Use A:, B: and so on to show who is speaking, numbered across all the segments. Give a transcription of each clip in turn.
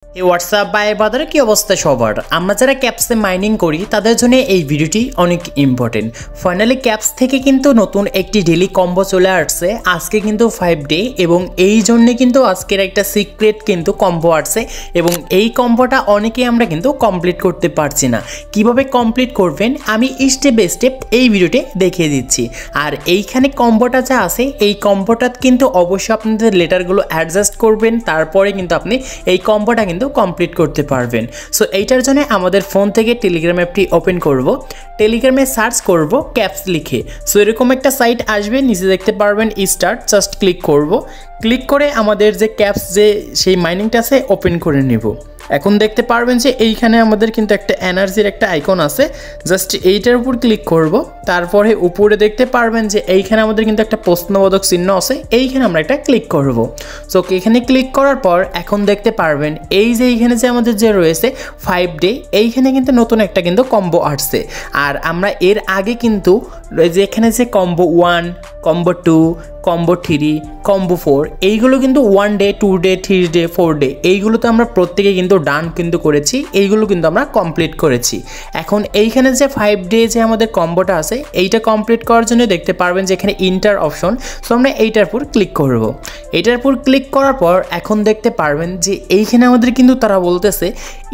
A: এই হোয়াটসঅ্যাপ বা এর বাজারে কি অবস্থা সবার? আমরা যারা ক্যাপসে মাইনিং করি তাদের জন্য এই ভিডিওটি অনেক ইম্পর্টেন্ট। ফাইনালি ক্যাপস থেকে কিন্তু নতুন একটি ডেইলি কম্বো চলে আসছে। আজকে কিন্তু 5 ডে এবং এই জন্য কিন্তু আজকের একটা সিক্রেট কিন্তু কম্বো আসছে এবং এই কম্বোটা অনেকেই আমরা কিন্তু কমপ্লিট করতে পারছি না। কিভাবে কমপ্লিট করবেন আমি স্টেপ বাই স্টেপ এই ভিডিওতে দেখিয়ে দিচ্ছি। আর এইখানে কম্বোটা যা আছে এই কম্বোটা কিন্তু অবশ্যই আপনাদের লেটারগুলো অ্যাডজাস্ট করবেন, তারপরে কিন্তু আপনি এই কম্বোটা কিন্তু কমপ্লিট করতে পারবেন। সো এইটার জন্য আমাদের ফোন থেকে টেলিগ্রাম অ্যাপটি ওপেন করব, টেলিগ্রামে সার্চ করব ক্যাপস লিখে। সো এরকম একটা সাইট আসবে, নিচে দেখতে পারবেন স্টার্ট, জাস্ট ক্লিক করব। ক্লিক করে আমাদের যে ক্যাপস যে সেই মাইনিংটা আছে ওপেন করে নেব। এখন দেখতে পারবেন যে এইখানে আমাদের কিন্তু একটা এনার্জির একটা আইকন আছে, জাস্ট এইটার উপর ক্লিক করব। তারপরে উপরে দেখতে পারবেন যে এইখানে আমাদের কিন্তু একটা প্রশ্নবোধক চিহ্ন আছে, এইখানে আমরা একটা ক্লিক করব। সো এখানে ক্লিক করার পর এখন দেখতে পারবেন এই যে এইখানে যে আমাদের যে রয়েছে 5 ডে, এইখানে কিন্তু নতুন একটা কিন্তু কম্বো আসছে। আর আমরা এর আগে কিন্তু যে এখানে যে কম্বো 1, কম্বো 2, কম্বো 3, কম্বো 4 এইগুলো কিন্তু 1 ডে, 2 ডে, 3 ডে, 4 ডে এইগুলোতে আমরা প্রত্যেকে কিন্তু ডান কিন্তু করেছি, এইগুলো কিন্তু আমরা কমপ্লিট করেছি। এখন এইখানে যে 5 ডে যে আমাদের কম্বোটা আছে এইটা কমপ্লিট করার জন্য দেখতে পারবেন যে এখানে ইন্টার অপশন। সো আমরা এইটার উপর ক্লিক করব। এইটার উপর ক্লিক করার পর এখন দেখতে পারবেন যে এইখানে আমাদের কিন্তু তারা বলতেছে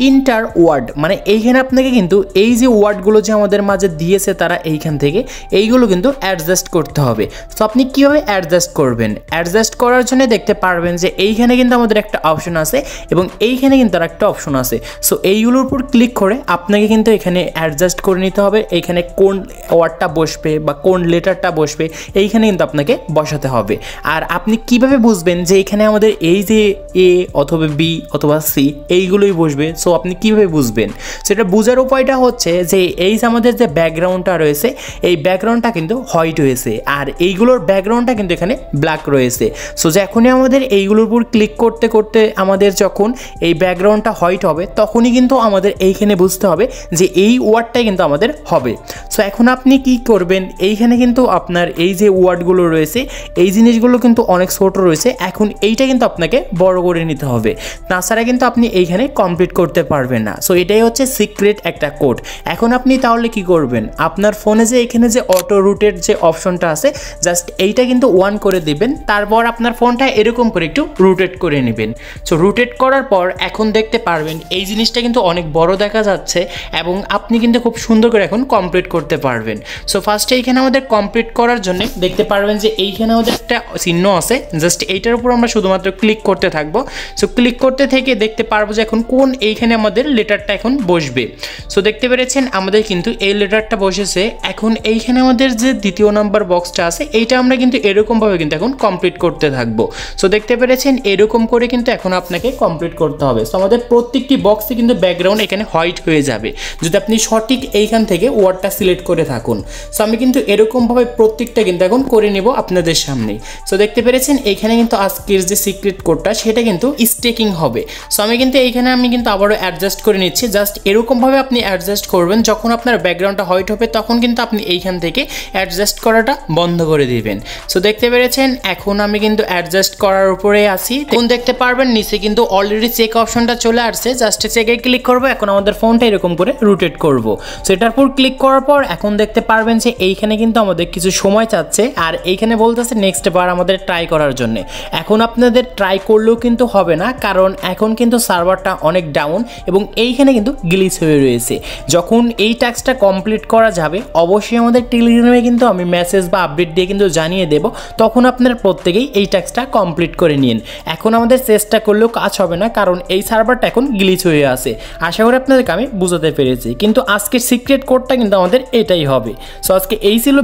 A: ইন্টার ওয়ার্ড, মানে এইখানে আপনাকে কিন্তু এই যে ওয়ার্ডগুলো যে আমাদের মাঝে দিয়েছে তারা এইখান থেকে এইগুলো কিন্তু অ্যাডজাস্ট করতে হবে। সো আপনি কীভাবে অ্যাডজাস্ট করবেন? অ্যাডজাস্ট করার জন্য দেখতে পারবেন যে এইখানে কিন্তু আমাদের একটা অপশন আছে এবং এইখানে কিন্তু আর একটা অপশন আছে। সো এইগুলোর উপর ক্লিক করে আপনাকে কিন্তু এখানে অ্যাডজাস্ট করে নিতে হবে। এইখানে কোন ওয়ার্ডটা বসবে বা কোন লেটারটা বসবে এইখানে কিন্তু আপনাকে বসাতে হবে। আর আপনি কিভাবে বুঝবেন যে এখানে আমাদের এই যে এ অথবা বি অথবা সি এইগুলোই বসবে? সো আপনি কিভাবে বুঝবেন? সেটা বোঝার উপায়টা হচ্ছে যে এই যে আমাদের যে ব্যাকগ্রাউন্ডটা রয়েছে এই ব্যাকগ্রাউন্ডটা কিন্তু হোয়াইট হয়েছে আর এইগুলোর ব্যাকগ্রাউন্ডটা কিন্তু এখানে ব্ল্যাক রয়েছে। সো যখনই আমাদের এইগুলোর উপর ক্লিক করতে করতে আমাদের যখন এই ব্যাকগ্রাউন্ডটা হোয়াইট হবে তখনই কিন্তু আমাদের এইখানে বুঝতে হবে যে এই ওয়ার্ডটাই কিন্তু আমাদের হবে। সো এখন আপনি কি করবেন? এইখানে কিন্তু আপনার এই যে ওয়ার্ডগুলো রয়েছে এই জিনিসগুলো কিন্তু অনেক ছোট রয়েছে, এখন এইটা কিন্তু আপনাকে বড় করে নিতে হবে, তাছাড়া কিন্তু আপনি এইখানে কমপ্লিট করতে পারবেন না। সো এটাই হচ্ছে সিক্রেট একটা কোড। এখন আপনি তাহলে কি করবেন? আপনার ফোনে যে এখানে যে অটো রুটের যে অপশনটা আছে জাস্ট এইটা কিন্তু 1 করে দিবেন, তারপর আপনার ফোনটা এরকম করে একটু রোটেট করে নেবেন। সো রোটেট করার পর এখন দেখতে পারবেন এই জিনিসটা কিন্তু অনেক বড় দেখা যাচ্ছে এবং আপনি কিন্তু খুব সুন্দর করে এখন কমপ্লিট করতে পারবেন। সো ফার্স্টে এইখানে আমাদের কমপ্লিট করার জন্য দেখতে পারবেন যে এইখানে আমাদের একটা চিহ্ন আছে, জাস্ট এইটার উপর আমরা শুধুমাত্র ক্লিক করতে থাকবো। সো ক্লিক করতে থেকে দেখতে পারবো যে এখন কোন এইখানে আমাদের লেটারটা এখন বসবে। সো দেখতে পেরেছেন আমাদের কিন্তু এই লেটারটা বসেছে। এখন এইখানে আমাদের যে দ্বিতীয় নাম্বার বক্সটা আছে এইটা আমরা কিন্তু এরকমভাবে কিন্তু এখন কমপ্লিট করতে থাকবো। সো দেখতে পেরেছেন এরকম করে কিন্তু এখন আপনাকে কমপ্লিট করতে হবে। সো আমাদের প্রত্যেকটি বক্সে কিন্তু ব্যাকগ্রাউন্ড এখানে হোয়াইট হয়ে যাবে যদি আপনি সঠিক এইখান থেকে ওয়ার্ডটা সিলেক্ট করে থাকুন। সো আমি কিন্তু এরকমভাবে প্রত্যেকটা কিন্তু এখন করে নেব আপনাদের সামনে। সো দেখতে পেরেছেন এইখানে কিন্তু আজকের যে সিক্রেট কোডটা সেটা কিন্তু স্টেকিং হবে। সো আমি কিন্তু এইখানে আবারও অ্যাডজাস্ট করে নিচ্ছি, জাস্ট এরকমভাবে আপনি অ্যাডজাস্ট করবেন। যখন আপনার ব্যাকগ্রাউন্ডটা হোয়াইট হবে তখন কিন্তু আপনি এইখান থেকে অ্যাডজাস্ট করাটা বন্ধ করে দিবেন। সো দেখতে পেরেছেন এখন আমি কিন্তু অ্যাডজাস্ট করার উপরে আছি। এখন দেখতে পারবেন নিচে কিন্তু অলরেডি চেক অপশনটা চলে আসছে, জাস্ট চেকে ক্লিক করব। এখন আমাদের ফোনটা এরকম করে রোটেট করব। সো এটার উপর ক্লিক করার পর এখন দেখতে পারবেন যে এইখানে কিন্তু আমাদের কিছু সময় চাচ্ছে আর এইখানে বলতেছে নেক্সট বার আমাদের ট্রাই করার জন্য। এখন আপনাদের ট্রাই করলেও কিন্তু হবে না, কারণ এখন কিন্তু সার্ভারটা অনেক ডাউন এবং এইখানে কিন্তু গ্লিচ হয়ে রয়েছে। যখন এই টাস্কটা কমপ্লিট করা যাবে অবশ্যই আমাদের টেলিগ্রামে কিন্তু আমি মেসেজ বা আপডেট দিয়ে কিন্তু জানিয়ে দেব, তখন আপনারা প্রত্যেকেই এই টাস্কটা কমপ্লিট করে নিন। এখন আমাদের চেষ্টা করলেও কাজ হবে না, কারণ এই সার্ভারটা এখন গ্লিচ হয়ে আছে। আশা করি আপনাদেরকে আমি বুঝাতে পেরেছি, কিন্তু আজকের সিক্রেট কোডটা কিন্তু আমাদের এটাই হবে। সো আজকে এই ছিল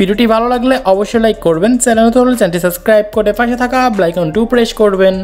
A: ভিডিওটি ভালো লাগলে অবশ্যই লাইক করবেন, চ্যানেল নতুন হলে চ্যানেলটি সাবস্ক্রাইব করে পাশে থাকা বেল আইকনটি প্রেস করবেন।